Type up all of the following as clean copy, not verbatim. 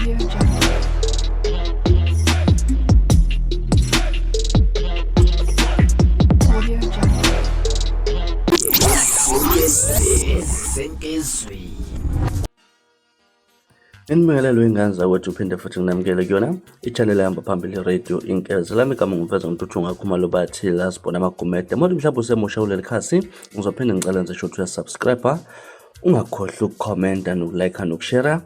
Audio Jungle. Audio Jungle. Inimekelelo ingane zawethu uphinde futhi nginamukele kuyona i-channel ehamba phambili radio Inkezi. Lami igama ngumfeza Ngintuthu Ngakhumalo bathi lasibona amagumede. Manje mhlawumbe usemusha kuleli khasi, ngizophinde ngicela nje ukuthi uyasubscribe, ungakhohlwa ukukhomenta nokulike nokushare.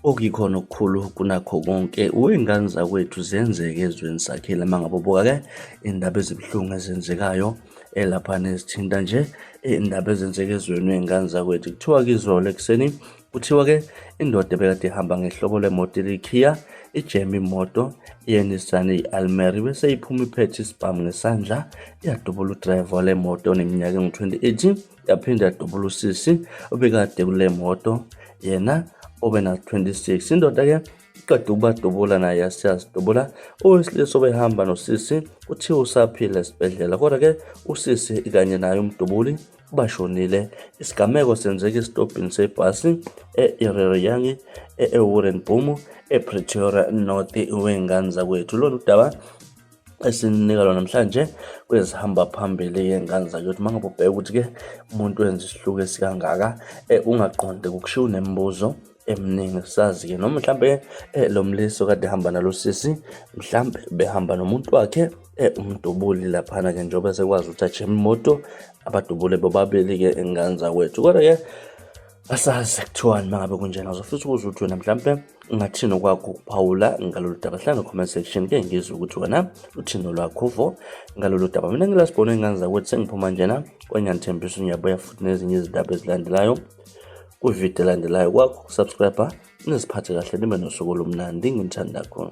Okuyikhona okukhulu kunakho konke uyingane zakwethu zenzeke ezweni sakhile mangabe ubuka-ke indaba ezibuhlungu ezenzekayo lapha nezithinta nje indaba ezenzeka ezweni wey'ngane zakwethu. Kuthiwa kizolo ekuseni kuthiwa-ke indoda ebekade ihamba ngehlobo lemoto eliKhia ijeme imoto ye-Nissan i-Almera bese iphuma iphethe isibhamu ngesandla yadubula udrayiva wale moto oneminyaka engu-28 yaphinda yadubula usisi obekade kule moto yena obena-26. Indoda-ke iqeda ukubadubula naye yasiyazidubula owesilisa obehamba nosisi kuthiwa usaphila esibhedlela, kodwa-ke usisi kanye naye umdubuli bashonile. Isigameko senzeka esitobhini sebhasi e-Ereyangi e-Woorenboom ePretoria North wey'ngane zakwethu. Lolu daba esininika lona namhlanje kwezihamba phambili yey'ngane zakwethu. Mangabe ubheka ukuthi-ke umuntu wenza isihluku esikangaka ungaqonde kukushiwo nemibuzo eminingi. Sazi-ke noma mhlambe lo mlisi okade ehamba nalo sisi mhlambe behamba nomuntu wakhe umdubuli laphana-ke njengoba sekwazi ukuthi ajeme imoto abadubule bobabili-ke ingane zakwethu. Kodwa-ke asazi kuthiwani mangabe kunjena. Uzofisa ukuze uthi wena mhlampe ungathini kwakho ukuphawula ngalolu daba. Hlala no-comment section-ke ngizwe ukuthi wena uthini lwakho vo ngalolu daba. Mina ngilasibona iy'ngane zakwethu sengiphuma njena kwenye Nthembiso ngiyabuya futhi nezinye izindaba ezilandelayo kwividiyo elandelayo. Kwakho subscribe niziphathe kahle nibe nosuku olumnandi. Ngimthanda kakhulu.